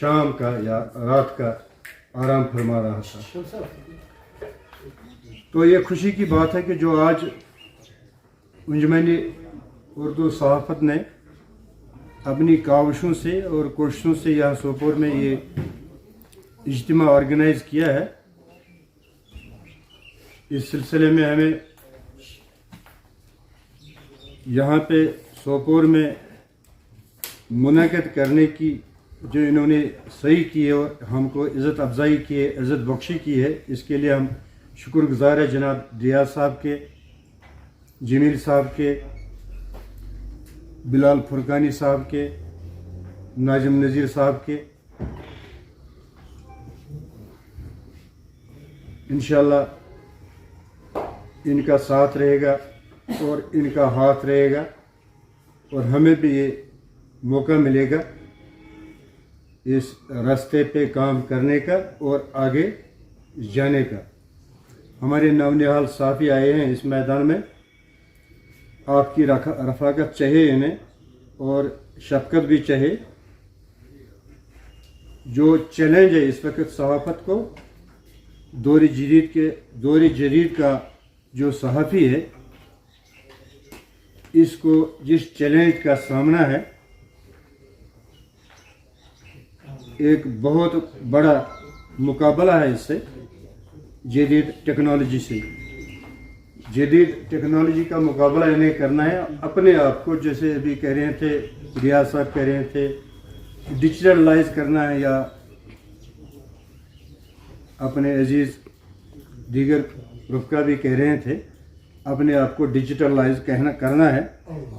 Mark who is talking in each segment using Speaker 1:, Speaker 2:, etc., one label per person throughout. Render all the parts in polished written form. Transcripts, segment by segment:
Speaker 1: شام کا یا رات کا آرام فرما رہا تھا. تو یہ خوشی کی بات ہے کہ جو آج انجمن اردو صحافت نے اپنی کاوشوں سے اور کوششوں سے یہاں سوپور میں یہ اجتماع آرگنائز کیا ہے، اس سلسلے میں ہمیں یہاں پہ سوپور میں منعقد کرنے کی جو انہوں نے صحیح کی ہے اور ہم کو عزت افزائی کی ہے، عزت بخشی کی ہے، اس کے لیے ہم شکر گزار ہے جناب ریاض صاحب کے، جمیل صاحب کے، بلال فرقانی صاحب کے، ناظم نذیر صاحب کے. انشاءاللہ ان کا ساتھ رہے گا اور ان کا ہاتھ رہے گا اور ہمیں بھی یہ موقع ملے گا اس راستے پہ کام کرنے کا اور آگے جانے کا. ہمارے نونہال صحافی آئے ہیں اس میدان میں، آپ کی رفاقت چاہیے انہیں اور شفقت بھی چاہیے. جو چیلنج ہے اس وقت صحافت کو، دور جدید کا جو صحافی ہے اس کو جس چیلنج کا سامنا ہے، ایک بہت بڑا مقابلہ ہے اس سے، جدید ٹیکنالوجی سے. جدید ٹیکنالوجی کا مقابلہ انہیں کرنا ہے، اپنے آپ کو جیسے ابھی کہہ رہے تھے ریاض صاحب کہہ رہے تھے ڈیجیٹلائز کرنا ہے، یا اپنے عزیز دیگر رفقا بھی کہہ رہے تھے اپنے آپ کو ڈیجیٹلائز کرنا ہے.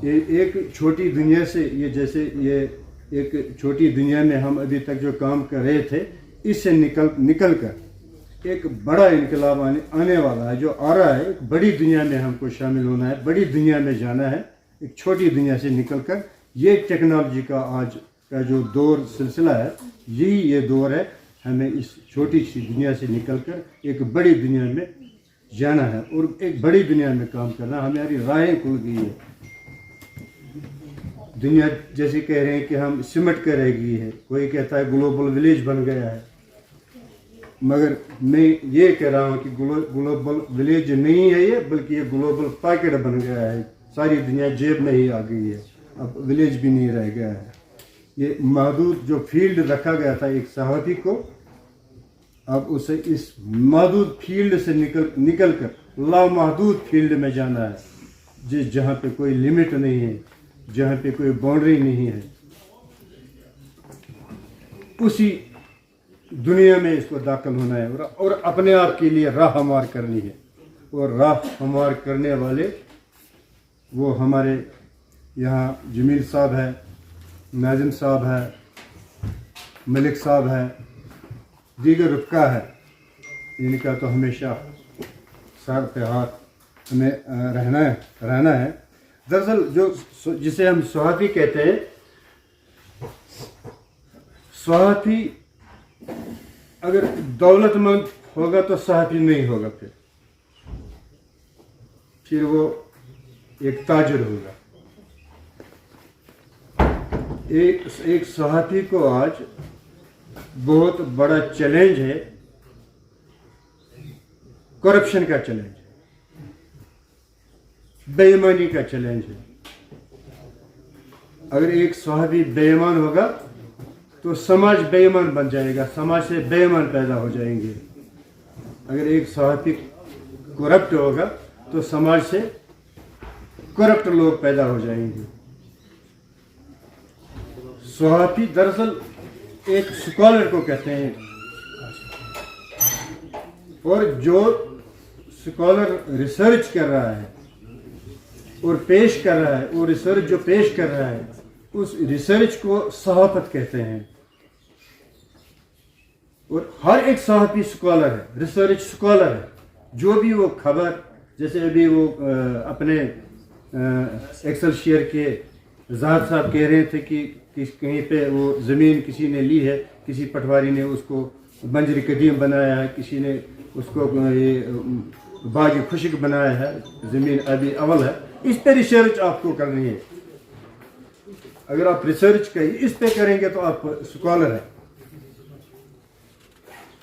Speaker 1: یہ ایک چھوٹی دنیا سے، یہ جیسے یہ ایک چھوٹی دنیا میں ہم ابھی تک جو کام کر رہے تھے، اس سے نکل کر ایک بڑا انقلاب آنے والا ہے، جو آ رہا ہے. ایک بڑی دنیا میں ہم کو شامل ہونا ہے، بڑی دنیا میں جانا ہے، ایک چھوٹی دنیا سے نکل کر. یہ ٹیکنالوجی کا آج کا جو دور سلسلہ ہے، یہی یہ دور ہے. ہمیں اس چھوٹی سی دنیا سے نکل کر ایک بڑی دنیا میں جانا ہے اور ایک بڑی دنیا میں کام کرنا. ہماری راہیں کھل گئی ہے. دنیا جیسے کہہ رہے ہیں کہ ہم سمٹ کر رہ گئی ہے، کوئی کہتا ہے گلوبل ولیج بن گیا ہے، مگر میں یہ کہہ رہا ہوں کہ گلوبل ولیج نہیں ہے یہ، بلکہ یہ گلوبل پاکٹ بن گیا ہے. ساری دنیا جیب میں ہی آ گئی ہے، اب ولیج بھی نہیں رہ گیا ہے. یہ محدود جو فیلڈ رکھا گیا تھا ایک صحافی کو، اب اسے اس محدود فیلڈ سے نکل کر لامحدود فیلڈ میں جانا ہے، جہاں پہ کوئی لمٹ نہیں ہے، جہاں پہ کوئی باؤنڈری نہیں ہے. اسی دنیا میں اس کو داخل ہونا ہے اور اپنے آپ کے لیے راہ ہموار کرنی ہے. اور راہ ہموار کرنے والے وہ ہمارے یہاں جمیل صاحب ہے، ناظم صاحب ہے، ملک صاحب ہے، دیگر رفقا ہے. ان کا تو ہمیشہ سر پہ ہاتھ ہمیں رہنا ہے. دراصل جسے ہم صحافی کہتے ہیں، صحافی اگر دولت مند ہوگا تو صحافی نہیں ہوگا، پھر وہ ایک تاجر ہوگا. ایک صحافی کو آج بہت بڑا چیلنج ہے، کرپشن کا چیلنج، بے ایمانی کا چیلنج ہے. اگر ایک صحافی بے ایمان ہوگا تو سماج بے ایمان بن جائے گا، سماج سے بے ایمان پیدا ہو جائیں گے. اگر ایک صحافی کرپٹ ہوگا تو سماج سے کرپٹ لوگ پیدا ہو جائیں گے. صحافی دراصل ایک سکالر کو کہتے ہیں، اور جو سکالر ریسرچ کر رہا ہے اور پیش کر رہا ہے، وہ ریسرچ جو پیش کر رہا ہے، اس ریسرچ کو صحافت کہتے ہیں. اور ہر ایک صحافی سکالر ہے، ریسرچ سکالر ہے. جو بھی وہ خبر، جیسے ابھی وہ اپنے ایکسل شیئر کے زاہد صاحب کہہ رہے تھے کہ کہیں پہ وہ زمین کسی نے لی ہے، کسی پٹواری نے اس کو بنجر قدیم بنایا ہے، کسی نے اس کو یہ باغ خشک بنایا ہے، زمین ابھی اول ہے. اس پہ ریسرچ آپ کو کرنی ہے. اگر آپ ریسرچ اس پہ کریں گے تو آپ سکالر ہیں.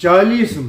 Speaker 1: 40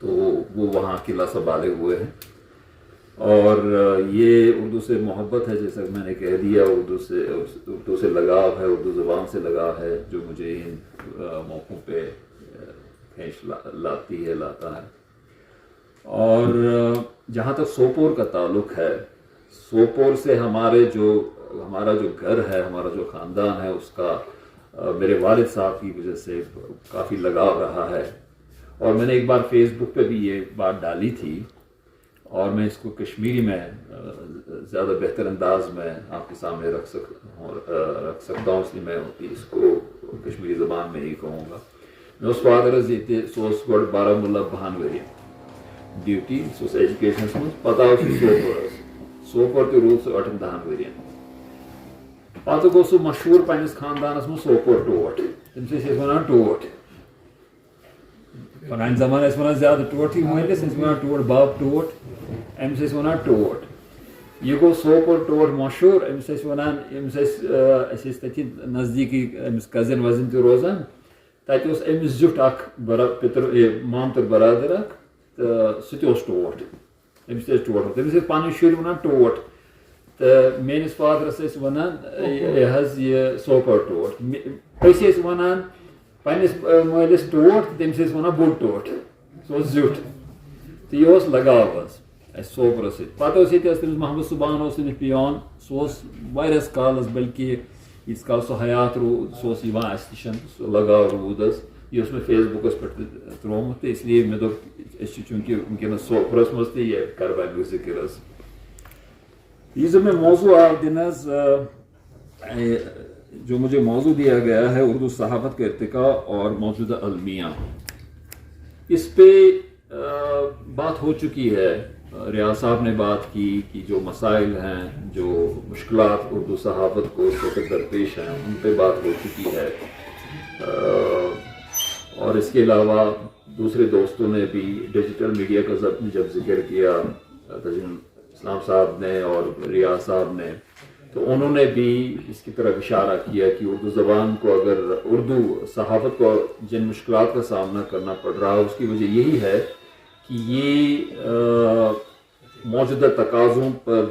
Speaker 2: تو وہ وہاں قلعہ سنبھالے ہوئے ہیں. اور یہ اردو سے محبت ہے، جیسا کہ میں نے کہہ دیا، اردو سے لگاؤ ہے، اردو زبان سے لگاؤ ہے، جو مجھے ان موقعوں پہ کھینچ لاتا ہے. اور جہاں تک سوپور کا تعلق ہے، سوپور سے ہمارا جو گھر ہے، ہمارا جو خاندان ہے، اس کا میرے والد صاحب کی وجہ سے کافی لگاؤ رہا ہے. اور میں نے ایک بار فیس بک پہ بھی یہ بات ڈالی تھی، اور میں اس کو کشمیری میں زیادہ بہتر انداز میں آپ کے سامنے رکھ سکتا ہوں، اس لیے میں اس کو کشمیری زبان میں ہی کہوں گا. مےٚ اوس فادر حظ ییٚتہِ، سُہ اوس گۄڈٕ بارہمولہ 12 ؤری ڈیوٹی، سُہ اوس ایجوکیشنس منٛز، پتہٕ آو سُہ سوپور حظ، سوپور تہِ روٗد سُہ 8-10 ؤرین. پتہٕ گوٚو سُہ مشہوٗر پننِس خاندانس منٛز سوپور ٹوٹھ، تٔمِس ٲسۍ أسۍ ونان ٹوٹھ. پرانہِ زمانہٕ ٲسۍ ونان زیادٕ ٹوٹھٕے مٲلِس، ٲسۍ ونان ٹوٹھ بب ٹوٹھ، أمِس ٲسۍ ونان ٹوٹھ. یہِ گوٚو سوپور ٹوٹھ مشہوٗر. أمِس ٲسۍ ونان، أسۍ ٲسۍ تٔتی نزدیٖکی أمِس کزن وزن تہِ روزان. تتہِ اوس أمِس زیُٹھ اکھ مامتُر برادر اکھ، تہٕ سُہ تہِ اوس ٹوٹھ، أمِس تہِ ٲسۍ ٹوٹھ، تٔمِس ٲسۍ پنٕنۍ شُرۍ ونان ٹوٹھ. تہٕ میٲنِس فادرس ٲسۍ ونان یہِ حظ یہِ سوپور ٹوٹھ. أسۍ ٲسۍ ونان پننِس مٲلِس ٹوٹھ، تہٕ تٔمِس ٲسۍ ونان بوٚڑ ٹوٹھ، سُہ اوس زیُٹھ. تہٕ یہِ اوس لگاو حظ اَسہِ سوپورس سۭتۍ. پتہٕ اوس ییٚتہِ تٔمِس محمد صُبحان اوس تٔمِس پیون، سُہ اوس واریاہس کالس، بلکہِ ییٖتِس کالس سُہ حیات روٗد، سُہ اوس یِوان اَسہِ نِش، سُہ لگاو روٗد حظ. یہِ اوس مےٚ فیس بُکس پٮ۪ٹھ تہِ ترٛوومُت، تہٕ اس لیے مےٚ دوٚپ أسۍ چھِ چوٗنٛکہِ وٕنکیٚنس سوپورس منٛز تہِ، یہِ کرٕ بہٕ امیُک ذِکر حظ. یہ جو میں موضوع آپ دن حظ جو مجھے موضوع دیا گیا ہے، اردو صحافت کا ارتقاء اور موجودہ المیہ، اس پہ بات ہو چکی ہے. ریاض صاحب نے بات کی کہ جو مسائل ہیں، جو مشکلات اردو صحافت کو اس وقت درپیش ہیں، ان پہ بات ہو چکی ہے. اور اس کے علاوہ دوسرے دوستوں نے بھی ڈیجیٹل میڈیا کا جب ذکر کیا، تجین اسلام صاحب نے اور ریاض صاحب نے، تو انہوں نے بھی اس کی طرف اشارہ کیا کہ اردو زبان کو، اگر اردو صحافت کو جن مشکلات کا سامنا کرنا پڑ رہا ہے، اس کی وجہ یہی ہے کہ یہ موجودہ تقاضوں پر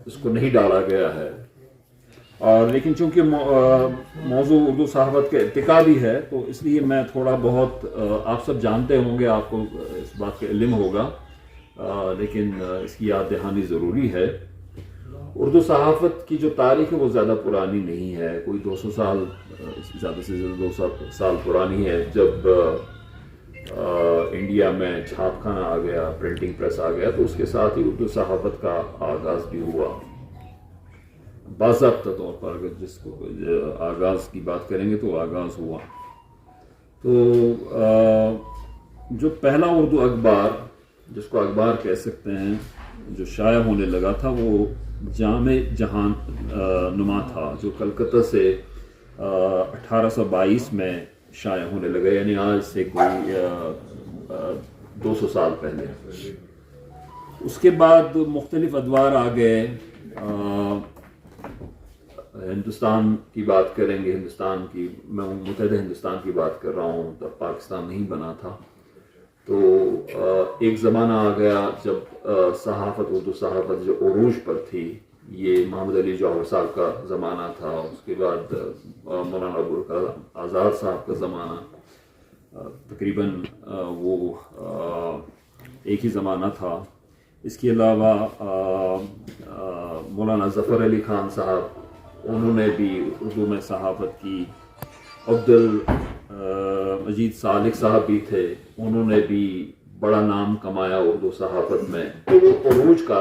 Speaker 2: اس کو نہیں ڈالا گیا ہے. اور لیکن چونکہ موضوع اردو صحافت کا ارتقاء بھی ہے، تو اس لیے میں تھوڑا بہت، آپ سب جانتے ہوں گے، آپ کو اس بات کا علم ہوگا، لیکن اس کی یاد دہانی ضروری ہے. اردو صحافت کی جو تاریخ ہے وہ زیادہ پرانی نہیں ہے، کوئی 200 سال، زیادہ سے زیادہ 200 سال پرانی ہے. جب انڈیا میں چھاپ خانہ آ گیا، پرنٹنگ پریس آ گیا، تو اس کے ساتھ ہی اردو صحافت کا آغاز بھی ہوا باضابطہ طور پر. اگر جس کو آغاز کی بات کریں گے تو آغاز ہوا. تو جو پہلا اردو اخبار، جس کو اخبار کہہ سکتے ہیں، جو شائع ہونے لگا تھا، وہ جامع جہان نما تھا، جو کلکتہ سے 1822 میں شائع ہونے لگا، یعنی آج سے کوئی 200 سال پہلے. اس کے بعد مختلف ادوار آ گئے. ہندوستان کی بات کریں گے، ہندوستان کی، میں متحدہ ہندوستان کی بات کر رہا ہوں، تب پاکستان نہیں بنا تھا. تو ایک زمانہ آ گیا جب صحافت، اردو صحافت جو عروج پر تھی، یہ محمد علی جوہر صاحب کا زمانہ تھا. اس کے بعد مولانا ابوالکلام آزاد صاحب کا زمانہ، تقریباً وہ ایک ہی زمانہ تھا. اس کے علاوہ مولانا ظفر علی خان صاحب، انہوں نے بھی اردو میں صحافت کی. عبدالمجید سالک صاحب بھی تھے، انہوں نے بھی بڑا نام کمایا اردو صحافت میں. تو وہ عروج کا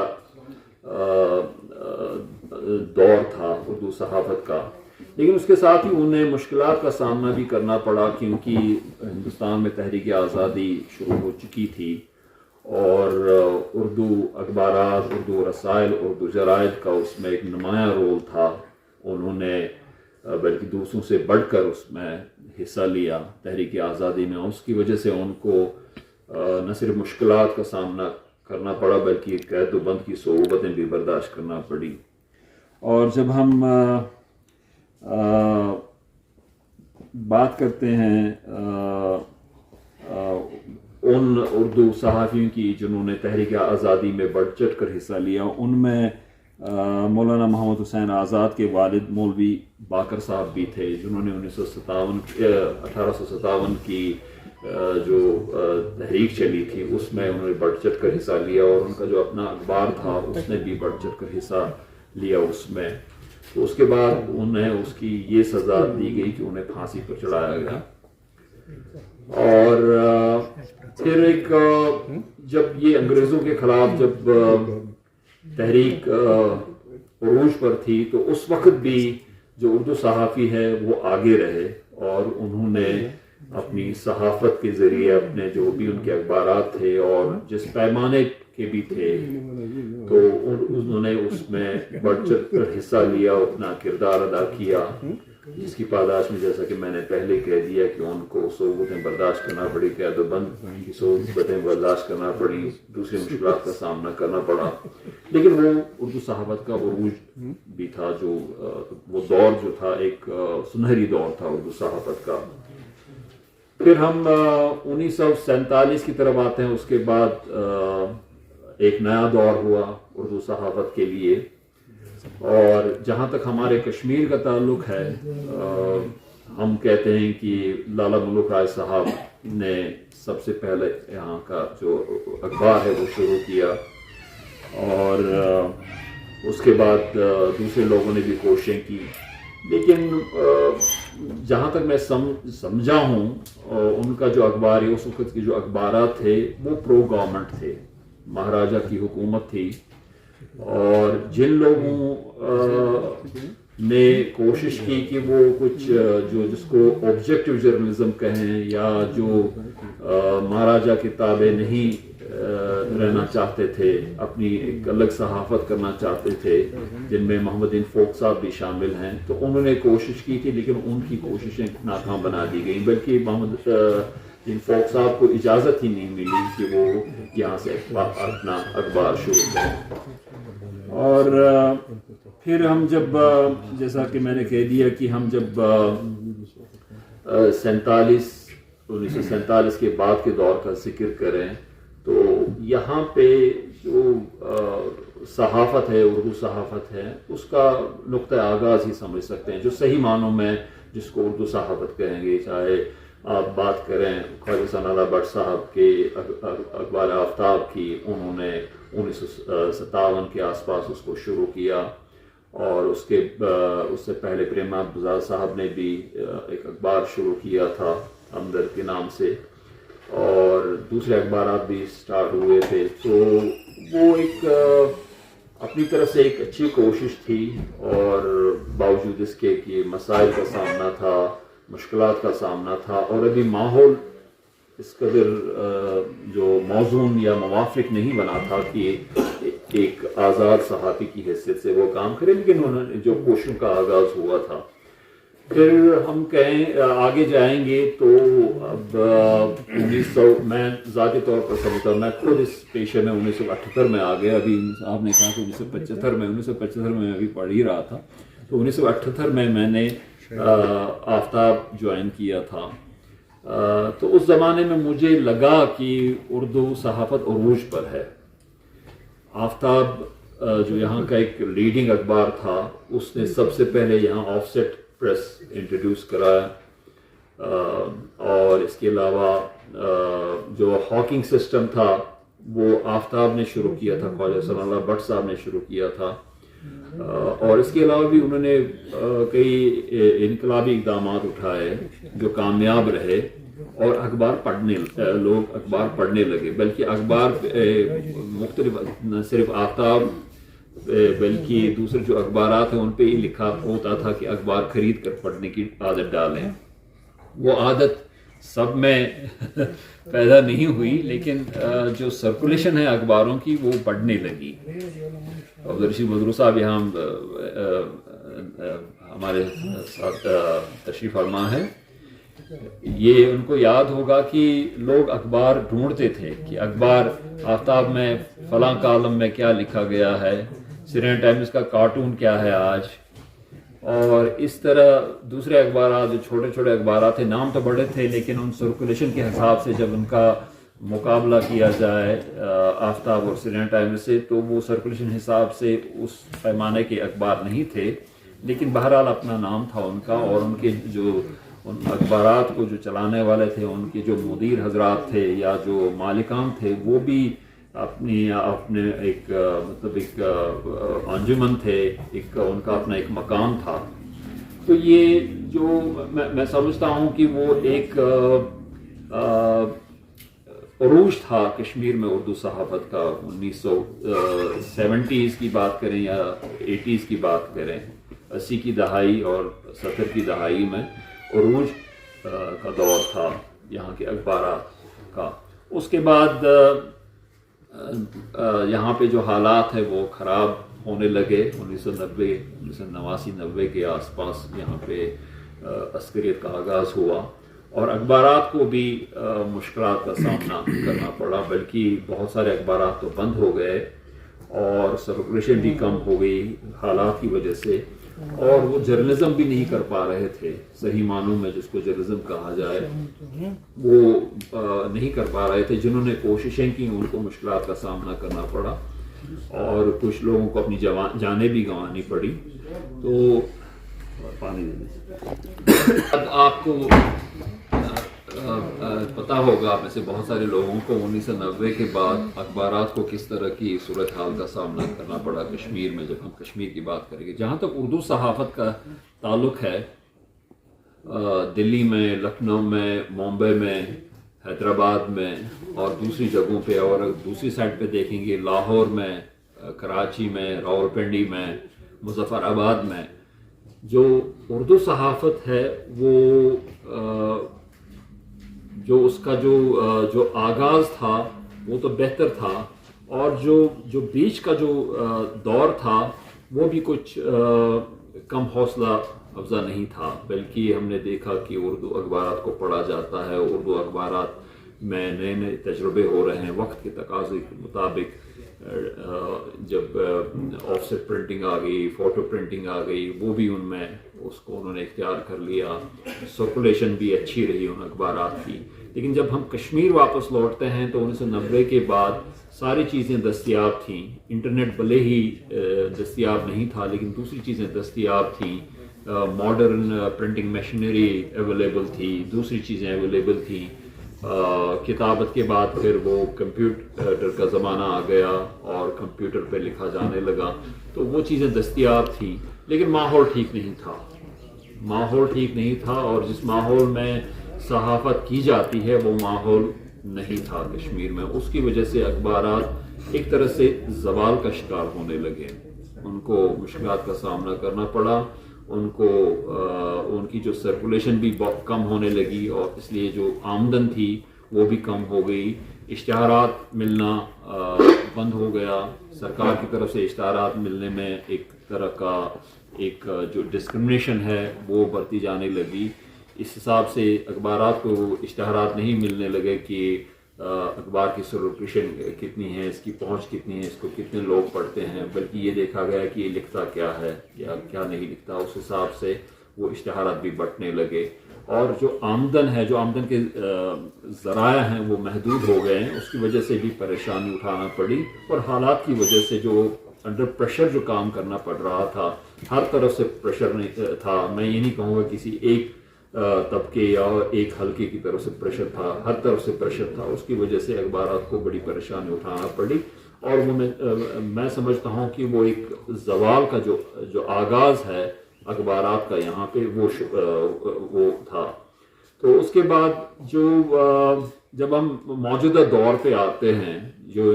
Speaker 2: دور تھا اردو صحافت کا. لیکن اس کے ساتھ ہی انہیں مشکلات کا سامنا بھی کرنا پڑا، کیونکہ ہندوستان میں تحریک آزادی شروع ہو چکی تھی، اور اردو اخبارات، اردو رسائل، اردو جرائد کا اس میں ایک نمایاں رول تھا. انہوں نے بلکہ دوسروں سے بڑھ کر اس میں حصہ لیا تحریک آزادی میں. اس کی وجہ سے ان کو نہ صرف مشکلات کا سامنا کرنا پڑا، بلکہ قید و بند کی صعوبتیں بھی برداشت کرنا پڑی. اور جب ہم بات کرتے ہیں اردو صحافیوں کی جنہوں نے تحریک آزادی میں بڑھ چڑھ کر حصہ لیا، ان میں مولانا محمد حسین آزاد کے والد مولوی باقر صاحب بھی تھے، جنہوں نے 1857 کی جو تحریک چلی تھی اس میں انہوں نے بڑھ چڑھ کر حصہ لیا، اور ان کا جو اپنا اخبار تھا اس نے بھی بڑھ چڑھ کر حصہ لیا اس میں. تو اس کے بعد انہیں اس کی یہ سزا دی گئی کہ انہیں پھانسی پر چڑھایا گیا. اور پھر ایک جب یہ انگریزوں کے خلاف جب تحریک عروج پر تھی تو اس وقت بھی جو اردو صحافی ہے وہ آگے رہے، اور انہوں نے اپنی صحافت کے ذریعے اپنے جو بھی ان کے اخبارات تھے اور جس پیمانے کے بھی تھے تو انہوں نے اس میں بڑھ چڑھ کر حصہ لیا، اپنا کردار ادا کیا، جس کی پاداش میں جیسا کہ میں نے پہلے کہہ دیا کہ ان کو صعوبتیں برداشت کرنا پڑی، قید و بند کی صعوبتیں برداشت کرنا پڑی، دوسری مشکلات کا سامنا کرنا پڑا، لیکن وہ اردو صحافت کا عروج بھی تھا، جو وہ دور جو تھا ایک سنہری دور تھا اردو صحافت کا. پھر ہم 1947 کی طرف آتے ہیں. اس کے بعد ایک نیا دور ہوا اردو صحافت کے لیے، اور جہاں تک ہمارے کشمیر کا تعلق ہے ہم کہتے ہیں کہ لالا ملک رائے صاحب نے سب سے پہلے یہاں کا جو اخبار ہے وہ شروع کیا، اور اس کے بعد دوسرے لوگوں نے بھی کوششیں کی، لیکن جہاں تک میں سمجھا ہوں ان کا جو اخبار ہے اس وقت کے جو اخبارات تھے وہ پرو گورنمنٹ تھے، مہاراجہ کی حکومت تھی، اور جن لوگوں نے کوشش کی کہ وہ کچھ جو جس کو آبجیکٹو جرنلزم کہیں یا جو مہاراجہ کے تابع نہیں رہنا چاہتے تھے، اپنی ایک الگ صحافت کرنا چاہتے تھے، جن میں محمد دین فوق صاحب بھی شامل ہیں، تو انہوں نے کوشش کی تھی لیکن ان کی کوششیں ناکام بنا دی گئیں، بلکہ محمد دین فوق صاحب کو اجازت ہی نہیں ملی کہ وہ یہاں سے اپنا اخبار شروع کریں. اور پھر ہم جب جیسا کہ میں نے کہہ دیا کہ ہم جب 1947 کے بعد کے دور کا ذکر کریں تو یہاں پہ جو صحافت ہے، اردو صحافت ہے، اس کا نقطہ آغاز ہی سمجھ سکتے ہیں، جو صحیح معنوں میں جس کو اردو صحافت کہیں گے. چاہے آپ بات کریں خواجہ ثناء اللہ بٹ صاحب کے اخبار آفتاب کی، انہوں نے 1957 کے آس پاس اس کو شروع کیا، اور اس سے پہلے پریما بزار صاحب نے بھی ایک اخبار شروع کیا تھا ہمدرد کے نام سے، اور دوسرے اخبارات بھی سٹارٹ ہوئے تھے. تو وہ ایک اپنی طرف سے ایک اچھی کوشش تھی، اور باوجود اس کے کہ مسائل کا سامنا تھا، مشکلات کا سامنا تھا، اور ابھی ماحول اس قدر جو موزون یا موافق نہیں بنا تھا کہ ایک آزاد صحافی کی حیثیت سے وہ کام کرے، لیکن انہوں نے جو کوششوں کا آغاز ہوا تھا. پھر ہم کہیں آگے جائیں گے تو اب 1900 میں ذاتی طور پر سمجھتا ہوں، میں خود اس پیشے میں 1978 میں آ گیا. ابھی آپ نے کہا کہ 1975 میں ابھی پڑھ ہی رہا تھا، تو 1978 میں نے آفتاب جوائن کیا تھا. تو اس زمانے میں مجھے لگا کہ اردو صحافت عروج پر ہے. آفتاب جو یہاں کا ایک لیڈنگ اخبار تھا، اس نے سب سے پہلے یہاں آف سیٹ پریس انٹروڈیوس کرایا، اور اس کے علاوہ جو ہاکنگ سسٹم تھا وہ آفتاب نے شروع کیا تھا، خواجہ ثناء اللہ بٹ صاحب نے شروع کیا تھا، اور اس کے علاوہ بھی انہوں نے کئی انقلابی اقدامات اٹھائے جو کامیاب رہے، اور لوگ اخبار پڑھنے لگے. بلکہ اخبار مختلف نہ صرف آفتاب بلکہ دوسرے جو اخبارات ہیں ان پہ ہی لکھا ہوتا تھا کہ اخبار خرید کر پڑھنے کی عادت ڈالیں. وہ عادت سب میں پیدا نہیں ہوئی، لیکن جو سرکولیشن ہے اخباروں کی وہ بڑھنے لگی. عبدالرشید بدرو صاحب یہاں ہمارے ساتھ تشریف فرما ہے. یہ ان کو یاد ہوگا کہ لوگ اخبار ڈھونڈتے تھے کہ اخبار آفتاب میں فلاں کالم میں کیا لکھا گیا ہے، سیرین ٹائمز کا کارٹون کیا ہے آج، اور اس طرح دوسرے اخبارات جو چھوٹے چھوٹے اخبارات تھے، نام تو بڑے تھے لیکن ان سرکولیشن کے حساب سے جب ان کا مقابلہ کیا جائے آفتاب اور سیرین ٹائمز سے، تو وہ سرکولیشن حساب سے اس پیمانے کے اخبار نہیں تھے، لیکن بہرحال اپنا نام تھا ان کا، اور ان کے جو ان اخبارات کو جو چلانے والے تھے، ان کے جو مدیر حضرات تھے یا جو مالکان تھے، وہ بھی اپنے ایک مطلب ایک انجمن تھے، ایک ان کا اپنا ایک مقام تھا. تو یہ جو میں سمجھتا ہوں کہ وہ ایک عروج تھا کشمیر میں اردو صحافت کا. 1970s کی بات کریں یا 80s کی بات کریں، 80 کی دہائی اور 70 کی دہائی میں عروج کا دور تھا یہاں کے اخبارات کا. اس کے بعد یہاں پہ جو حالات ہیں وہ خراب ہونے لگے. 1990 کے آس پاس یہاں پہ عسکریت کا آغاز ہوا، اور اخبارات کو بھی مشکلات کا سامنا کرنا پڑا، بلکہ بہت سارے اخبارات تو بند ہو گئے اور سرکولیشن بھی کم ہو گئی حالات کی وجہ سے، اور وہ جرنلزم بھی نہیں کر پا رہے تھے صحیح معنوں میں، جس کو جرنلزم کہا جائے، وہ نہیں کر پا رہے تھے. جنہوں نے کوششیں کی ان کو مشکلات کا سامنا کرنا پڑا، اور کچھ لوگوں کو اپنی جانیں بھی گنوانی پڑی. تو پانی دینے آپ کو پتہ ہوگا، آپ میں سے بہت سارے لوگوں کو 1990 کے بعد اخبارات کو کس طرح کی صورتحال کا سامنا کرنا پڑا کشمیر میں. جب ہم کشمیر کی بات کریں گے، جہاں تک اردو صحافت کا تعلق ہے، دلی میں، لکھنؤ میں، ممبئی میں، حیدرآباد میں اور دوسری جگہوں پہ، اور دوسری سائڈ پہ دیکھیں گے لاہور میں، کراچی میں، راولپنڈی میں، مظفر آباد میں، جو اردو صحافت ہے وہ جو اس کا جو آغاز تھا وہ تو بہتر تھا، اور جو بیچ کا جو دور تھا وہ بھی کچھ کم حوصلہ افزا نہیں تھا. بلکہ ہم نے دیکھا کہ اردو اخبارات کو پڑھا جاتا ہے، اردو اخبارات میں نئے نئے تجربے ہو رہے ہیں وقت کے تقاضے کے مطابق. جب آف سیٹ پرنٹنگ آ گئی، فوٹو پرنٹنگ آ گئی، وہ بھی ان میں اس کو انہوں نے اختیار کر لیا. سرکولیشن بھی اچھی رہی ان اخبارات کی. لیکن جب ہم کشمیر واپس لوٹتے ہیں تو 1990 کے بعد ساری چیزیں دستیاب تھیں. انٹرنیٹ بھلے ہی دستیاب نہیں تھا، لیکن دوسری چیزیں دستیاب تھیں. ماڈرن پرنٹنگ مشینری اویلیبل تھی، دوسری چیزیں اویلیبل تھیں. کتابت کے بعد پھر وہ کمپیوٹر کا زمانہ آ گیا اور کمپیوٹر پہ لکھا جانے لگا، تو وہ چیزیں دستیاب تھیں. لیکن ماحول ٹھیک نہیں تھا، اور جس ماحول میں صحافت کی جاتی ہے وہ ماحول نہیں تھا کشمیر میں. اس کی وجہ سے اخبارات ایک طرح سے زوال کا شکار ہونے لگے. ان کو مشکلات کا سامنا کرنا پڑا، ان کو ان کی جو سرکولیشن بھی بہت کم ہونے لگی، اور اس لیے جو آمدن تھی وہ بھی کم ہو گئی. اشتہارات ملنا بند ہو گیا. سرکار کی طرف سے اشتہارات ملنے میں ایک طرح کا ایک جو ڈسکرمنیشن ہے وہ بڑھتی جانے لگی. اس حساب سے اخبارات کو اشتہارات نہیں ملنے لگے کہ اخبار کی سرکولیشن کتنی ہے، اس کی پہنچ کتنی ہے، اس کو کتنے لوگ پڑھتے ہیں، بلکہ یہ دیکھا گیا کہ یہ لکھتا کیا ہے یا کیا نہیں لکھتا. اس حساب سے وہ اشتہارات بھی بڑھنے لگے، اور جو آمدن کے ذرائع ہیں وہ محدود ہو گئے ہیں. اس کی وجہ سے بھی پریشانی اٹھانا پڑی، اور حالات کی وجہ سے جو انڈر پریشر جو کام کرنا پڑ رہا تھا، ہر طرف سے پریشر نہیں تھا. میں یہ نہیں کہوں گا کسی ایک طبقے یا ایک حلقے کی طرف سے پریشر تھا، ہر طرف سے پریشر تھا. اس کی وجہ سے اخبارات کو بڑی پریشانی اٹھانا پڑی، اور وہ میں سمجھتا ہوں کہ وہ ایک زوال کا جو آغاز ہے اخبارات کا یہاں پہ وہ تھا. تو اس کے بعد جب ہم موجودہ دور پہ آتے ہیں، جو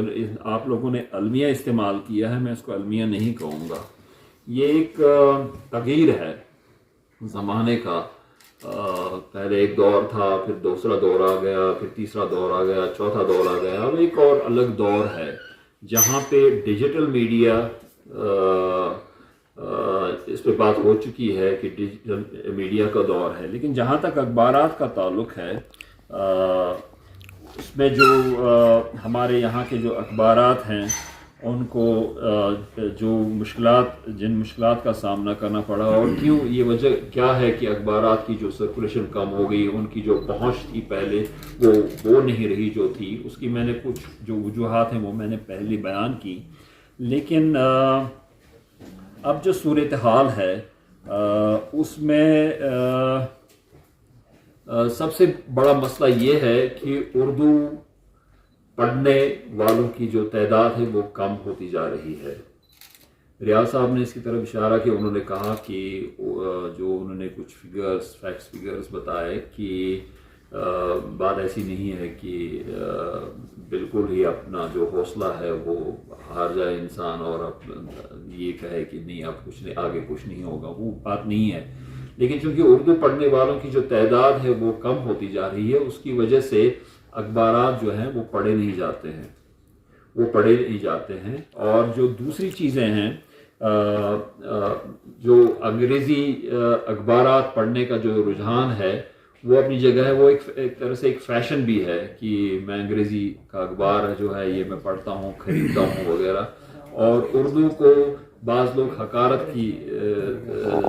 Speaker 2: آپ لوگوں نے المیہ استعمال کیا ہے، میں اس کو المیہ نہیں کہوں گا. یہ ایک تغیر ہے زمانے کا. پہلے ایک دور تھا، پھر دوسرا دور آ گیا، پھر تیسرا دور آ گیا، چوتھا دور آ گیا. اب ایک اور الگ دور ہے جہاں پہ ڈیجیٹل میڈیا، اس پہ بات ہو چکی ہے کہ ڈیجیٹل میڈیا کا دور ہے. لیکن جہاں تک اخبارات کا تعلق ہے، اس میں جو ہمارے یہاں کے جو اخبارات ہیں ان کو جن مشکلات کا سامنا کرنا پڑا اور کیوں یہ وجہ کیا ہے کہ اخبارات کی جو سرکولیشن کم ہو گئی، ان کی جو پہنچ تھی پہلے وہ نہیں رہی جو تھی. اس کی میں نے کچھ جو وجوہات ہیں وہ میں نے پہلے بیان کی. لیکن اب جو صورتحال ہے اس میں سب سے بڑا مسئلہ یہ ہے کہ اردو پڑھنے والوں کی جو تعداد ہے وہ کم ہوتی جا رہی ہے. ریاض صاحب نے اس کی طرف اشارہ کیا. انہوں نے کہا کہ جو انہوں نے کچھ فگرز بتائے کہ بات ایسی نہیں ہے کہ بالکل ہی اپنا جو حوصلہ ہے وہ ہار جائے انسان اور یہ کہے کہ نہیں اب کچھ نہیں، آگے کچھ نہیں ہوگا، وہ بات نہیں ہے. لیکن چونکہ اردو پڑھنے والوں کی جو تعداد ہے وہ کم ہوتی جا رہی ہے، اس کی وجہ سے اخبارات جو ہیں وہ پڑھے نہیں جاتے ہیں. اور جو دوسری چیزیں ہیں، جو انگریزی اخبارات پڑھنے کا جو رجحان ہے وہ اپنی جگہ ہے. وہ ایک طرح سے ایک فیشن بھی ہے کہ میں انگریزی کا اخبار جو ہے یہ میں پڑھتا ہوں، خریدتا ہوں وغیرہ. اور اردو کو بعض لوگ حقارت کی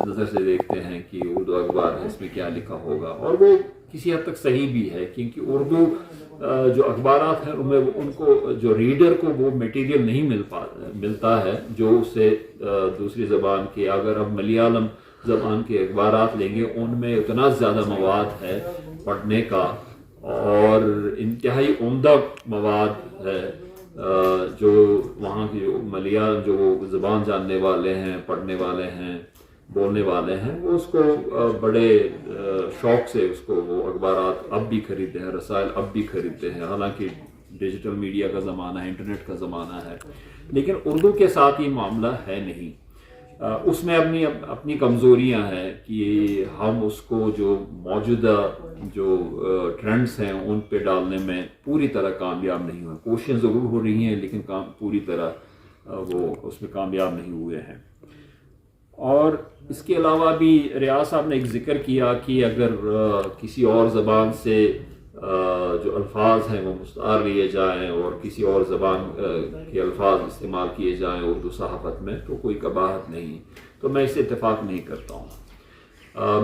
Speaker 2: نظر سے دیکھتے ہیں کہ اردو اخبار ہے، اس میں کیا لکھا ہوگا. اور وہ کسی حد تک صحیح بھی ہے، کیونکہ اردو جو اخبارات ہیں ان میں ان کو جو ریڈر کو وہ میٹیریل نہیں ملتا ہے جو اسے دوسری زبان کے، اگر ہم ملیالم زبان کے اخبارات لیں گے ان میں اتنا زیادہ مواد ہے پڑھنے کا اور انتہائی عمدہ مواد ہے. جو وہاں کی جو ملیالم جو وہ زبان جاننے والے ہیں، پڑھنے والے ہیں، بولنے والے ہیں، وہ اس کو بڑے شوق سے اس کو وہ اخبارات اب بھی خریدتے ہیں، رسائل اب بھی خریدتے ہیں. حالانکہ ڈیجیٹل میڈیا کا زمانہ ہے، انٹرنیٹ کا زمانہ ہے، لیکن اردو کے ساتھ یہ معاملہ ہے نہیں. اس میں اپنی کمزوریاں ہیں کہ ہم اس کو جو موجودہ جو ٹرینڈز ہیں ان پہ ڈالنے میں پوری طرح کامیاب نہیں ہوئے. کوششیں ضرور ہو رہی ہیں لیکن پوری طرح وہ اس میں کامیاب نہیں ہوئے ہیں. اور اس کے علاوہ بھی ریاض صاحب نے ایک ذکر کیا کہ اگر کسی اور زبان سے جو الفاظ ہیں وہ مستعار لیے جائیں اور کسی اور زبان کے الفاظ استعمال کیے جائیں اردو صحافت میں تو کوئی قباحت نہیں. تو میں اس سے اتفاق نہیں کرتا ہوں.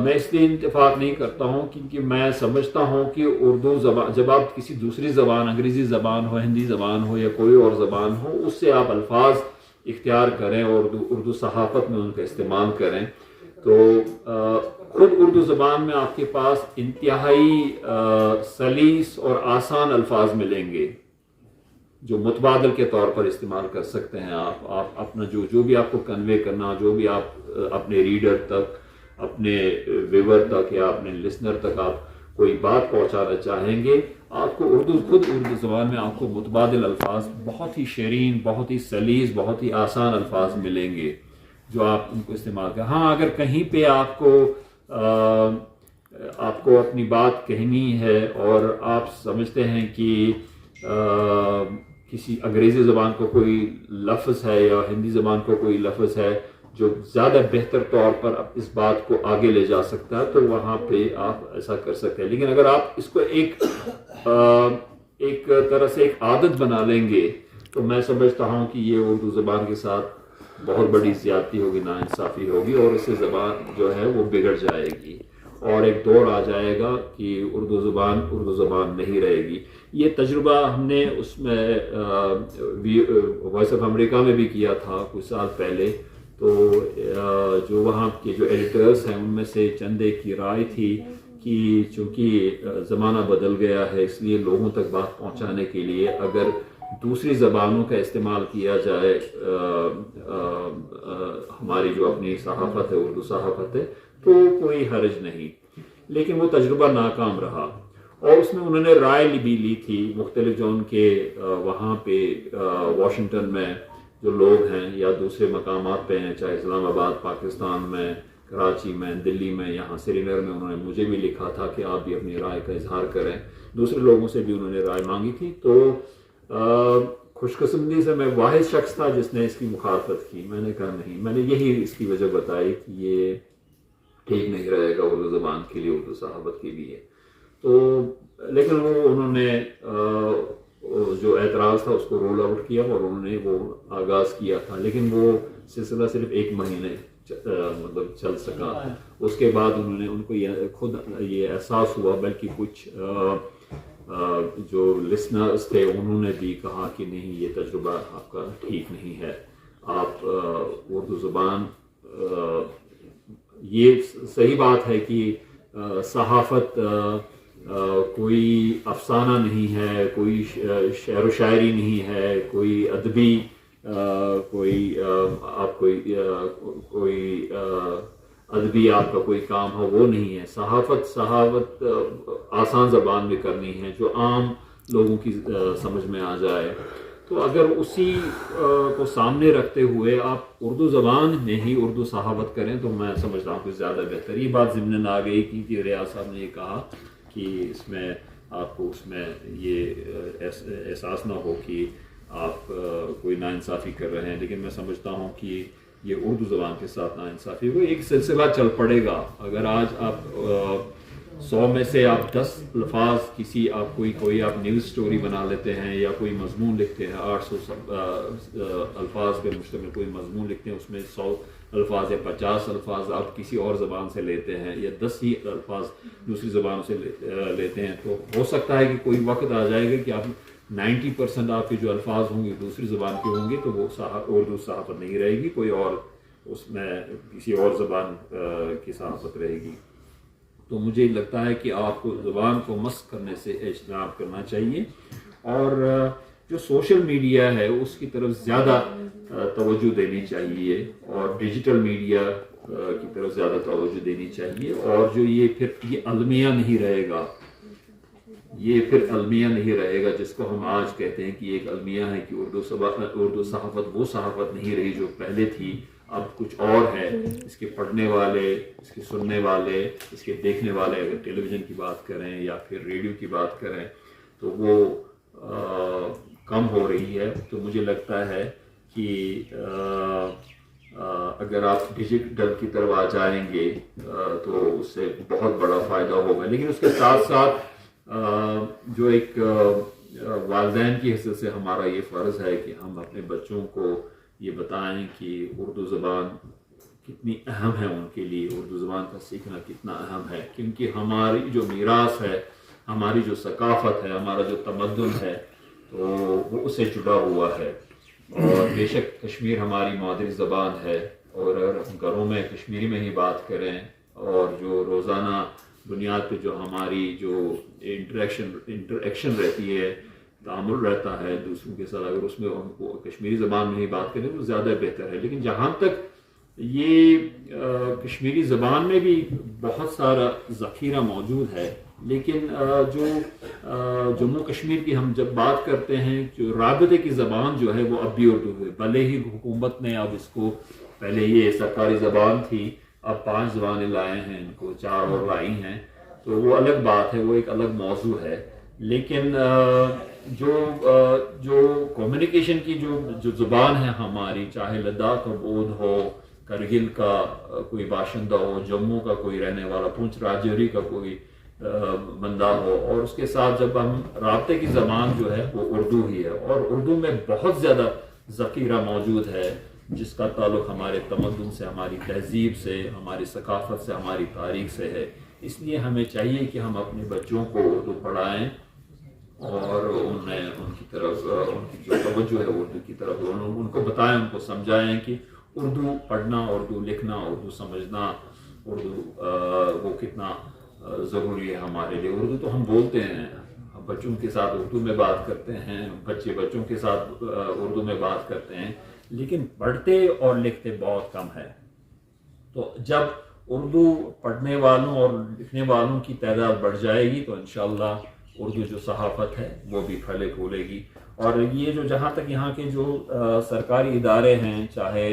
Speaker 2: میں اس لیے اتفاق نہیں کرتا ہوں کیونکہ میں سمجھتا ہوں کہ اردو زبان، جب آپ کسی دوسری زبان، انگریزی زبان ہو، ہندی زبان ہو یا کوئی اور زبان ہو، اس سے آپ الفاظ اختیار کریں اور اردو صحافت میں ان کا استعمال کریں تو خود اردو زبان میں آپ کے پاس انتہائی سلیس اور آسان الفاظ ملیں گے جو متبادل کے طور پر استعمال کر سکتے ہیں. آپ اپنا جو بھی آپ کو کنوے کرنا، جو بھی آپ اپنے ریڈر تک، اپنے ویور تک یا اپنے لسنر تک آپ کوئی بات پہنچانا چاہیں گے، آپ کو خود اردو زبان میں آپ کو متبادل الفاظ، بہت ہی شیرین، بہت ہی سلیس، بہت ہی آسان الفاظ ملیں گے جو آپ ان کو استعمال کریں. ہاں اگر کہیں پہ آپ کو اپنی بات کہنی ہے اور آپ سمجھتے ہیں کہ کسی انگریزی زبان کو کوئی لفظ ہے یا ہندی زبان کو کوئی لفظ ہے جو زیادہ بہتر طور پر اس بات کو آگے لے جا سکتا ہے تو وہاں پہ آپ ایسا کر سکتے ہیں. لیکن اگر آپ اس کو ایک طرح سے ایک عادت بنا لیں گے تو میں سمجھتا ہوں کہ یہ اردو زبان کے ساتھ بہت بڑی زیادتی ہوگی، ناانصافی ہوگی اور اس سے زبان جو ہے وہ بگڑ جائے گی اور ایک دور آ جائے گا کہ اردو زبان نہیں رہے گی. یہ تجربہ ہم نے اس میں وائس آف امریکہ میں بھی کیا تھا کچھ سال پہلے. تو جو وہاں کے جو ایڈیٹرز ہیں ان میں سے چند ایک کی رائے تھی کہ چونکہ زمانہ بدل گیا ہے اس لیے لوگوں تک بات پہنچانے کے لیے اگر دوسری زبانوں کا استعمال کیا جائے، ہماری جو اپنی صحافت ہے، اردو صحافت ہے، تو کوئی حرج نہیں. لیکن وہ تجربہ ناکام رہا اور اس میں انہوں نے رائے بھی لی تھی مختلف جو ان کے وہاں پہ واشنگٹن میں جو لوگ ہیں یا دوسرے مقامات پہ ہیں، چاہے اسلام آباد پاکستان میں، کراچی میں، دلی میں، یہاں سری نگر میں، انہوں نے مجھے بھی لکھا تھا کہ آپ بھی اپنی رائے کا اظہار کریں. دوسرے لوگوں سے بھی انہوں نے رائے مانگی تھی. تو خوش قسمتی سے میں واحد شخص تھا جس نے اس کی مخالفت کی. میں نے کہا نہیں، میں نے یہی اس کی وجہ بتائی کہ یہ ٹھیک نہیں رہے گا اردو زبان کے لیے، اردو صحافت کے لیے. تو لیکن انہوں نے جو اعتراض تھا اس کو رول آؤٹ کیا اور انہوں نے وہ آغاز کیا تھا، لیکن وہ سلسلہ صرف 1 مہینے مطلب چل سکا. اس کے بعد انہوں نے ان کو خود یہ احساس ہوا، بلکہ کچھ جو لسنرز تھے انہوں نے بھی کہا کہ نہیں، یہ تجربہ آپ کا ٹھیک نہیں ہے. آپ اردو زبان، یہ صحیح بات ہے کہ صحافت کوئی افسانہ نہیں ہے، کوئی شعر و شاعری نہیں ہے، کوئی ادبی کوئی ادبی آپ کا کوئی کام ہو، وہ نہیں ہے. صحافت آسان زبان میں کرنی ہے جو عام لوگوں کی سمجھ میں آ جائے. تو اگر اسی کو سامنے رکھتے ہوئے آپ اردو زبان میں ہی اردو صحافت کریں تو میں سمجھتا ہوں کہ زیادہ بہتر. یہ بات ضمن آ گئی کہ ریاض صاحب نے یہ کہا کہ اس میں آپ کو اس میں یہ احساس نہ ہو کہ آپ کوئی ناانصافی کر رہے ہیں، لیکن میں سمجھتا ہوں کہ یہ اردو زبان کے ساتھ ناانصافی وہ ایک سلسلہ چل پڑے گا. اگر آج آپ 100 میں سے آپ 10 الفاظ کوئی آپ نیوز سٹوری بنا لیتے ہیں یا کوئی مضمون لکھتے ہیں، 800 الفاظ پہ مشتمل کوئی مضمون لکھتے ہیں، اس میں 100 الفاظ یا 50 الفاظ آپ کسی اور زبان سے لیتے ہیں یا 10 ہی الفاظ دوسری زبانوں سے لیتے ہیں، تو ہو سکتا ہے کہ کوئی وقت آ جائے گا کہ آپ 90% آپ کے جو الفاظ ہوں گے دوسری زبان کے ہوں گے، تو وہ اردو صحافت نہیں رہے گی، کوئی اور اس میں کسی اور زبان کی صحافت رہے گی. تو مجھے لگتا ہے کہ آپ کو زبان کو مسخ کرنے سے اجتناب کرنا چاہیے، اور جو سوشل میڈیا ہے اس کی طرف زیادہ توجہ دینی چاہیے، اور ڈیجیٹل میڈیا کی طرف زیادہ توجہ دینی چاہیے. اور جو یہ المیہ نہیں رہے گا، یہ پھر المیہ نہیں رہے گا جس کو ہم آج کہتے ہیں کہ ایک المیہ ہے کہ اردو صحافت وہ صحافت نہیں رہی جو پہلے تھی، اب کچھ اور ہے. اس کے پڑھنے والے، اس کے سننے والے، اس کے دیکھنے والے، اگر ٹیلی ویژن کی بات کریں یا پھر ریڈیو کی بات کریں تو وہ کم ہو رہی ہے. تو مجھے لگتا ہے کہ اگر آپ ڈیجیٹل کی طرف آ جائیں گے تو اس سے بہت بڑا فائدہ ہوگا. لیکن اس کے ساتھ ساتھ جو ایک والدین کی حیثیت سے ہمارا یہ فرض ہے کہ ہم اپنے بچوں کو یہ بتائیں کہ اردو زبان کتنی اہم ہے ان کے لیے، اردو زبان کا سیکھنا کتنا اہم ہے، کیونکہ ہماری جو میراث ہے، ہماری جو ثقافت ہے، ہمارا جو تمدن ہے، تو وہ اس سے جڑا ہوا ہے. اور بے شک کشمیر ہماری مادری زبان ہے، اور اگر ہم گھروں میں کشمیری میں ہی بات کریں، اور جو روزانہ بنیاد پہ جو ہماری جو انٹریکشن رہتی ہے، تعامل رہتا ہے دوسروں کے ساتھ، اگر اس میں ہم کو کشمیری زبان میں ہی بات کریں تو زیادہ بہتر ہے. لیکن جہاں تک یہ کشمیری زبان میں بھی بہت سارا ذخیرہ موجود ہے، لیکن جو جموں کشمیر کی ہم جب بات کرتے ہیں، جو رابطے کی زبان جو ہے وہ اب بھی اردو ہے. بھلے ہی حکومت نے اب اس کو، پہلے یہ سرکاری زبان تھی، اب 5 زبانیں لائے ہیں، ان کو 4 اور لائی ہیں، تو وہ الگ بات ہے، وہ ایک الگ موضوع ہے. لیکن جو کمیونیکیشن کی جو زبان ہے ہماری، چاہے لداخ کا بودھ ہو، کرگل کا کوئی باشندہ ہو، جموں کا کوئی رہنے والا، پونچھ راجوری کا کوئی بندہ ہو، اور اس کے ساتھ جب ہم رابطے کی زبان جو ہے وہ اردو ہی ہے. اور اردو میں بہت زیادہ ذخیرہ موجود ہے جس کا تعلق ہمارے تمدن سے، ہماری تہذیب سے، ہماری ثقافت سے، ہماری تاریخ سے ہے. اس لیے ہمیں چاہیے کہ ہم اپنے بچوں کو اردو پڑھائیں، اور ان کی طرف ان کی جو توجہ ہے اردو کی طرف ان کو بتائیں، ان کو سمجھائیں کہ اردو پڑھنا، اردو لکھنا، اردو سمجھنا، اردو وہ کتنا ضروری ہے ہمارے لیے. اردو تو ہم بولتے ہیں، بچوں کے ساتھ اردو میں بات کرتے ہیں، بچوں کے ساتھ اردو میں بات کرتے ہیں، لیکن پڑھتے اور لکھتے بہت کم ہے. تو جب اردو پڑھنے والوں اور لکھنے والوں کی تعداد بڑھ جائے گی تو انشاءاللہ اردو جو صحافت ہے وہ بھی پھلے پھولے گی. اور یہ جو جہاں تک یہاں کے جو سرکاری ادارے ہیں، چاہے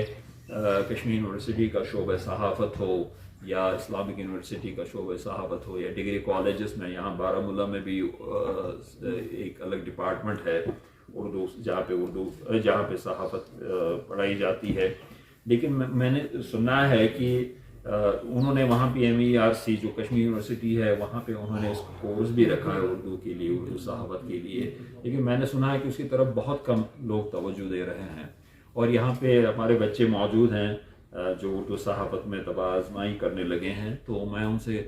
Speaker 2: کشمیر یونیورسٹی کا شعبہ صحافت ہو یا اسلامک یونیورسٹی کا شعبہ صحافت ہو یا ڈگری کالجز میں، یہاں بارہمولہ میں بھی ایک الگ ڈپارٹمنٹ ہے اردو، جہاں پہ صحافت پڑھائی جاتی ہے. لیکن میں نے سنا ہے کہ انہوں نے وہاں پہ MERC جو کشمیر یونیورسٹی ہے وہاں پہ انہوں نے اس کورس بھی رکھا ہے اردو کے لیے، اردو صحافت کے لیے، لیکن میں نے سنا ہے کہ اس کی طرف بہت کم لوگ توجہ دے رہے ہیں، اور یہاں پہ ہمارے بچے موجود ہیں جو اردو صحافت میں طبع آزمائی کرنے لگے ہیں، تو میں ان سے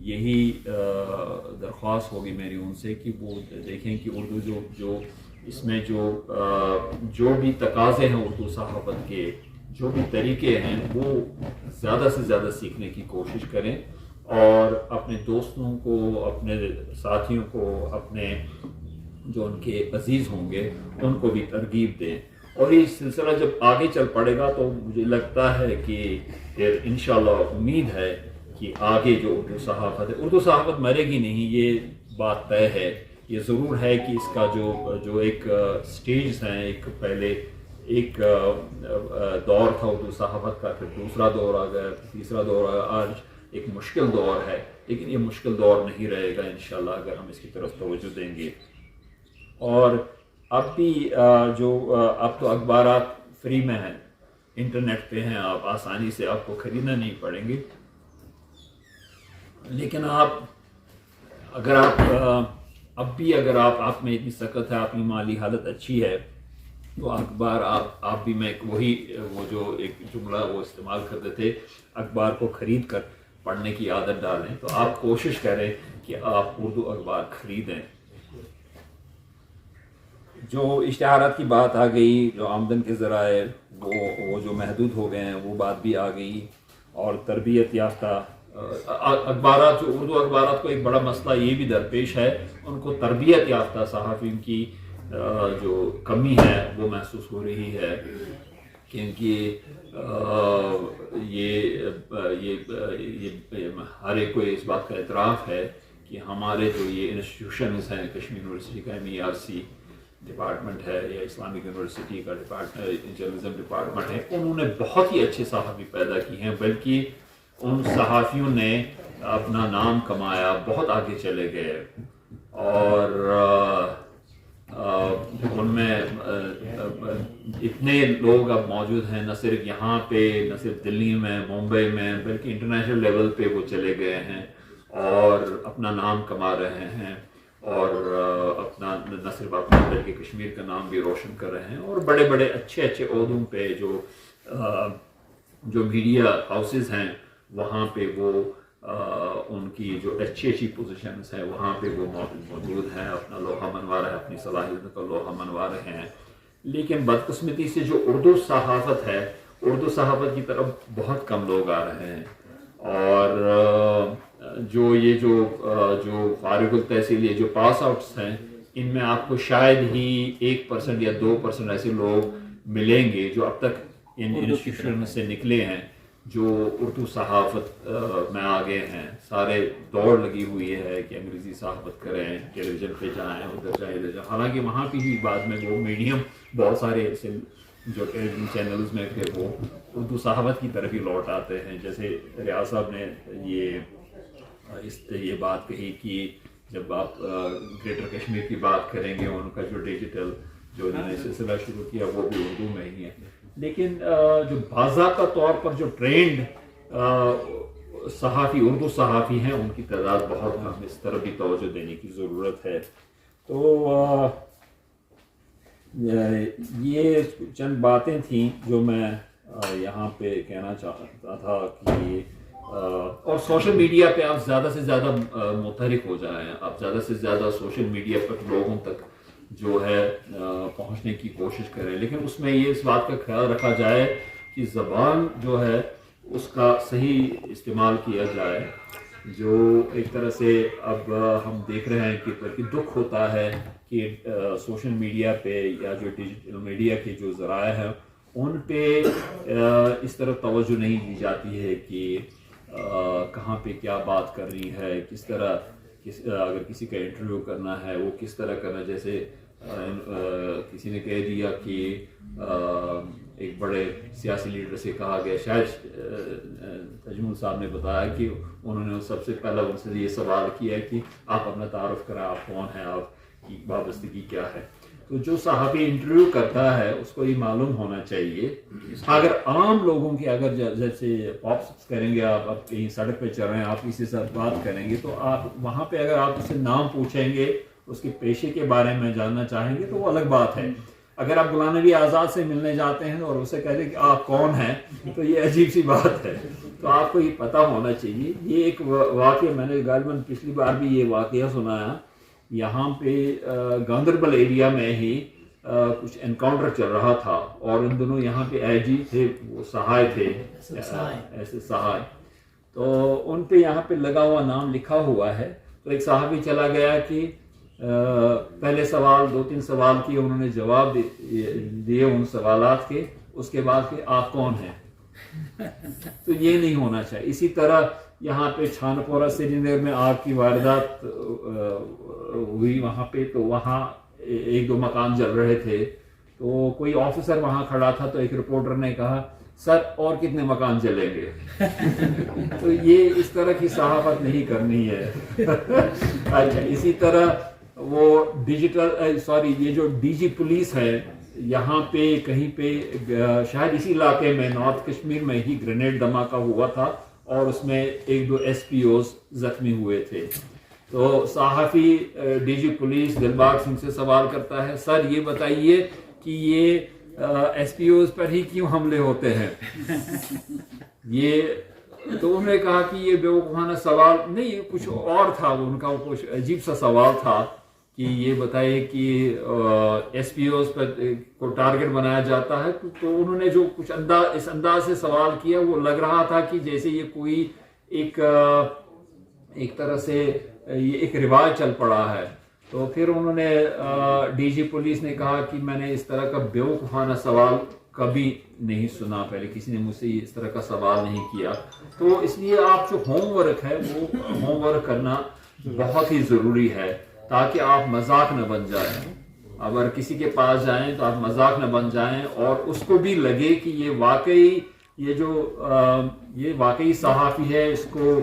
Speaker 2: یہی درخواست ہوگی میری ان سے کہ وہ دیکھیں کہ اردو جو اس میں جو بھی تقاضے ہیں اردو صحافت کے، جو بھی طریقے ہیں، وہ زیادہ سے زیادہ سیکھنے کی کوشش کریں، اور اپنے دوستوں کو، اپنے ساتھیوں کو، اپنے جو ان کے عزیز ہوں گے ان کو بھی ترغیب دیں، اور یہ سلسلہ جب آگے چل پڑے گا تو مجھے لگتا ہے کہ پھر انشاءاللہ امید ہے کہ آگے جو اردو صحافت مرے گی نہیں، یہ بات طے ہے۔ یہ ضرور ہے کہ اس کا جو ایک سٹیجز ہیں، ایک پہلے ایک دور تھا اردو صحافت کا، پھر دوسرا دور آ گیا، پھر تیسرا دور آ گیا، آج ایک مشکل دور ہے، لیکن یہ مشکل دور نہیں رہے گا انشاءاللہ اگر ہم اس کی طرف توجہ دیں گے۔ اور اب بھی اب تو اخبارات فری میں ہیں، انٹرنیٹ پہ ہیں، آپ آسانی سے آپ کو خریدنا نہیں پڑیں گے، لیکن اگر آپ میں اتنی سخت ہے، آپ کی مالی حالت اچھی ہے، تو اخبار آپ بھی میں وہ جو ایک جملہ وہ استعمال کرتے تھے، اخبار کو خرید کر پڑھنے کی عادت ڈالیں، تو آپ کوشش کریں کہ آپ اردو اخبار خریدیں۔ جو اشتہارات کی بات آ گئی، جو آمدن کے ذرائع وہ جو محدود ہو گئے ہیں وہ بات بھی آ گئی، اور تربیت یافتہ اخبارات، جو اردو اخبارات کو ایک بڑا مسئلہ یہ بھی درپیش ہے، ان کو تربیت یافتہ صحافیوں کی جو کمی ہے وہ محسوس ہو رہی ہے، کیونکہ یہ ہر ایک کو اس بات کا اعتراف ہے کہ ہمارے جو یہ انسٹیٹیوشنز ہیں، کشمیر یونیورسٹی کا MERC ڈپارٹمنٹ ہے، یا اسلامک یونیورسٹی کا جرنلزم ڈپارٹمنٹ ہے، انہوں نے بہت ہی اچھے صحافی پیدا کی ہیں، بلکہ ان صحافیوں نے اپنا نام کمایا، بہت آگے چلے گئے، اور ان میں اتنے لوگ اب موجود ہیں، نہ صرف یہاں پہ، نہ صرف دلی میں، ممبئی میں، بلکہ انٹرنیشنل لیول پہ وہ چلے گئے ہیں اور اپنا نام کما رہے ہیں، اور اپنا نہ صرف اپنا بلکہ کشمیر کا نام بھی روشن کر رہے ہیں، اور بڑے بڑے اچھے عہدوں پہ جو میڈیا ہاؤسز ہیں وہاں پہ وہ ان کی جو اچھی پوزیشنز ہیں وہاں پہ وہ موجود ہیں، اپنا لوہا منوا رہے ہیں، اپنی صلاحیتوں کا لوہا منوا رہے ہیں، لیکن بدقسمتی سے جو اردو صحافت ہے، اردو صحافت کی طرف بہت کم لوگ آ رہے ہیں، اور جو فارغ التحصیل جو پاس آؤٹس ہیں، ان میں آپ کو شاید ہی 1% یا 2% ایسے لوگ ملیں گے جو اب تک ان انسٹیٹیوشن سے نکلے ہیں، جو اردو صحافت میں آگے ہیں۔ سارے دوڑ لگی ہوئی ہے کہ انگریزی صحافت کریں، ٹیلی ویژن پہ جائیں، ادھر جائیں ادھر جائیں، حالانکہ وہاں پہ بھی بعد میں وہ میڈیم بہت سارے ایسے جو ٹیلی ویژن چینلز میں پھر وہ اردو صحافت کی طرف ہی لوٹ آتے ہیں۔ جیسے ریاض صاحب نے یہ بات کہی کہ جب آپ گریٹر کشمیر کی بات کریں گے، ان کا جو ڈیجیٹل جو انہوں نے سلسلہ شروع کیا وہ بھی اردو میں ہی ہے، لیکن جو باضابطہ طور پر جو ٹرینڈ صحافی، اردو صحافی ہیں، ان کی تعداد بہت کم، اس طرف بھی توجہ دینے کی ضرورت ہے۔ تو یہ چند باتیں تھیں جو میں یہاں پہ کہنا چاہتا تھا کہ اور سوشل میڈیا پہ آپ زیادہ سے زیادہ متحرک ہو جائیں، آپ زیادہ سے زیادہ سوشل میڈیا پر لوگوں تک جو ہے پہنچنے کی کوشش کریں، لیکن اس میں یہ اس بات کا خیال رکھا جائے کہ زبان جو ہے اس کا صحیح استعمال کیا جائے۔ جو ایک طرح سے اب ہم دیکھ رہے ہیں کہ بلکہ دکھ ہوتا ہے کہ سوشل میڈیا پہ یا جو ڈیجیٹل میڈیا کے جو ذرائع ہیں ان پہ اس طرح توجہ نہیں دی جاتی ہے کہ کہاں پہ کیا بات کرنی ہے، کس طرح اگر کسی کا انٹرویو کرنا ہے وہ کس طرح کرنا۔ جیسے کسی نے کہہ دیا کہ ایک بڑے سیاسی لیڈر سے کہا گیا، شاید تجمل صاحب نے بتایا کہ انہوں نے سب سے پہلا ان سے یہ سوال کیا کہ آپ اپنا تعارف کریں، آپ کون ہیں، آپ کی وابستگی کیا ہے۔ تو جو صحافی انٹرویو کرتا ہے اس کو یہ معلوم ہونا چاہیے. اگر عام لوگوں کی اگر جیسے پاپس کریں گے, آپ کہیں سڑک پہ چل رہے ہیں, آپ کسی سے بات کریں گے, تو آپ وہاں پہ اگر آپ اسے نام پوچھیں گے, اس کے پیشے کے بارے میں جاننا چاہیں گے تو وہ الگ بات ہے. اگر آپ غلام نبی آزاد سے ملنے جاتے ہیں اور اسے کہہ دیں کہ آپ کون ہیں, تو یہ عجیب سی بات ہے. تو آپ کو یہ پتہ ہونا چاہیے. یہ ایک واقعہ میں نے غالباً پچھلی بار بھی یہ واقعہ سنایا. یہاں پہ گاندربل ایریا میں ہی کچھ انکاؤنٹر چل رہا تھا, اور ان دنوں یہاں پہ اے جی تھے, وہ سہائے تھے, ایسے سہائے, تو ان پہ یہاں پہ لگا ہوا نام لکھا ہوا ہے. تو ایک صحافی چلا گیا کہ پہلے سوال 2-3 سوال کیے, انہوں نے جواب دیے ان سوالات کے, اس کے بعد کہ آپ کون ہیں. تو یہ نہیں ہونا چاہیے. اسی طرح یہاں پہ چھانپورہ سری نگر میں آگ کی واردات ہوئی وہاں پہ, تو وہاں 1-2 مکان جل رہے تھے, تو کوئی آفیسر وہاں کھڑا تھا, تو ایک رپورٹر نے کہا سر اور کتنے مکان جلیں گے. تو یہ اس طرح کی صحافت نہیں کرنی ہے. اچھا, اسی طرح وہ یہ جو ڈی جی پولیس ہے, یہاں پہ کہیں پہ شاید اسی علاقے میں نارتھ کشمیر میں ہی گرینیڈ دھماکہ ہوا تھا, اور اس میں 1-2 ایس پی اوز زخمی ہوئے تھے. تو صحافی D G police Dilbagh Singh سے سوال کرتا ہے, سر یہ بتائیے کہ یہ ایس پی اوز پر ہی کیوں حملے ہوتے ہیں. یہ تو انہوں نے کہا کہ یہ بیوقوفانہ سوال نہیں, کچھ اور تھا, ان کا کچھ عجیب سا سوال تھا کہ یہ بتائے کہ ایس پی اوز پر کو ٹارگٹ بنایا جاتا ہے. تو انہوں نے جو کچھ اس انداز سے سوال کیا, وہ لگ رہا تھا کہ جیسے یہ کوئی ایک طرح سے یہ ایک رواج چل پڑا ہے. تو پھر انہوں نے ڈی جی پولیس نے کہا کہ میں نے اس طرح کا بیوقوفانہ سوال کبھی نہیں سنا, پہلے کسی نے مجھ سے اس طرح کا سوال نہیں کیا. تو اس لیے آپ جو ہوم ورک ہے وہ ہوم ورک کرنا بہت ہی ضروری ہے, تاکہ آپ مذاق نہ بن جائیں. اگر کسی کے پاس جائیں تو آپ مذاق نہ بن جائیں, اور اس کو بھی لگے کہ یہ واقعی صحافی ہے, اس کو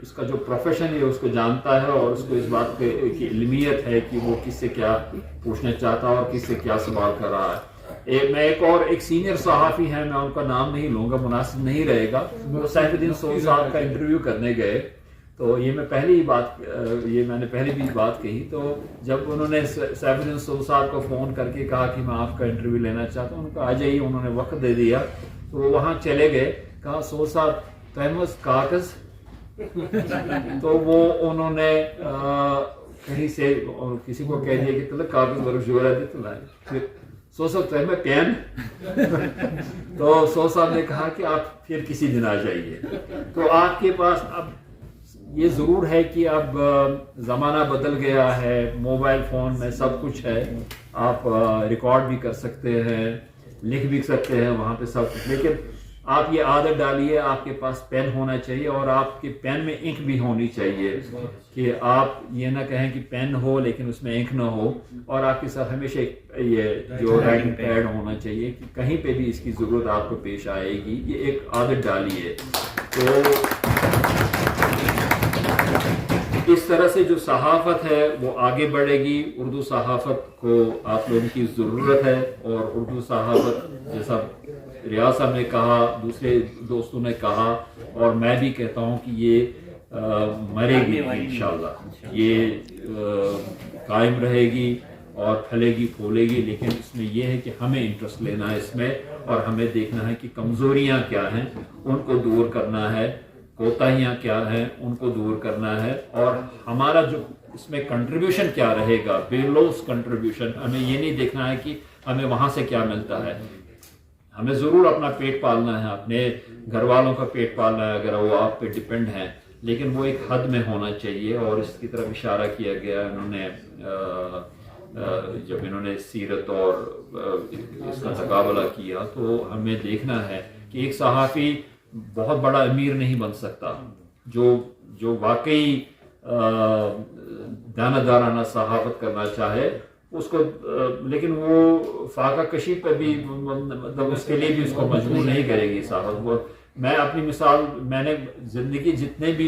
Speaker 2: اس کا جو پروفیشن ہے اس کو جانتا ہے, اور اس کو اس بات کی علمیت ہے کہ وہ کس سے کیا پوچھنا چاہتا ہے اور کس سے کیا سوال کر رہا ہے. میں ایک سینئر صحافی ہیں, میں ان کا نام نہیں لوں گا, مناسب نہیں رہے گا. وہ سیف الدین سول صاحب کا انٹرویو کرنے گئے, تو یہ میں نے پہلے بھی بات کہی. تو جب انہوں نے سیف الدین سول صاحب کو فون کر کے کہا کہ میں آپ کا انٹرویو لینا چاہتا ہوں, ان کو آ جائیے, انہوں نے وقت دے دیا. تو وہ وہاں چلے گئے, کہا سول صاحب تیمس کاغذ. تو وہ انہوں نے کہیں سے کسی کو کہہ دیا کہ تلک کاغذ ورک جو رہتے تو لائے. پھر سو صاحب تیمہ پین. تو سو صاحب نے کہا کہ آپ پھر کسی دن آ جائیے. تو آپ کے پاس اب یہ ضرور ہے کہ اب زمانہ بدل گیا ہے, موبائل فون میں سب کچھ ہے, آپ ریکارڈ بھی کر سکتے ہیں, لکھ بھی سکتے ہیں وہاں پہ سب کچھ. لیکن آپ یہ عادت ڈالیے, آپ کے پاس پین ہونا چاہیے, اور آپ کے پین میں انک بھی ہونی چاہیے, کہ آپ یہ نہ کہیں کہ پین ہو لیکن اس میں انک نہ ہو. اور آپ کے ساتھ ہمیشہ یہ جو رائٹنگ پیڈ ہونا چاہیے, کہ کہیں پہ بھی اس کی ضرورت آپ کو پیش آئے گی. یہ ایک عادت ڈالیے. تو اس طرح سے جو صحافت ہے وہ آگے بڑھے گی. اردو صحافت کو آپ لوگوں کی ضرورت ہے, اور اردو صحافت جیسا ریاض صاحب نے کہا, دوسرے دوستوں نے کہا, اور میں بھی کہتا ہوں کہ یہ مرے گی انشاءاللہ, یہ قائم رہے گی اور پھلے گی پھولے گی. لیکن اس میں یہ ہے کہ ہمیں انٹرسٹ لینا ہے اس میں, اور ہمیں دیکھنا ہے کہ کمزوریاں کیا ہیں, ان کو دور کرنا ہے, کوتاہیاں کیا ہیں, ان کو دور کرنا ہے, اور ہمارا جو اس میں کنٹریبیوشن کیا رہے گا, بے لوس کنٹریبیوشن. ہمیں یہ نہیں دیکھنا ہے کہ ہمیں وہاں سے کیا ملتا ہے. ہمیں ضرور اپنا پیٹ پالنا ہے, اپنے گھر والوں کا پیٹ پالنا ہے اگر وہ آپ پہ ڈپینڈ ہیں, لیکن وہ ایک حد میں ہونا چاہیے. اور اس کی طرف اشارہ کیا گیا انہوں نے جب انہوں نے سیرت اور اس کا تقابلہ کیا. تو ہمیں دیکھنا ہے کہ ایک صحافی بہت بڑا امیر نہیں بن سکتا, جو واقعی دانہ صحافت کرنا چاہے اس کو, لیکن وہ فاقہ کشی پہ بھی مطلب اس کے لیے بھی اس کو مجبور نہیں کرے گی صحافت. میں اپنی مثال, میں نے زندگی جتنے بھی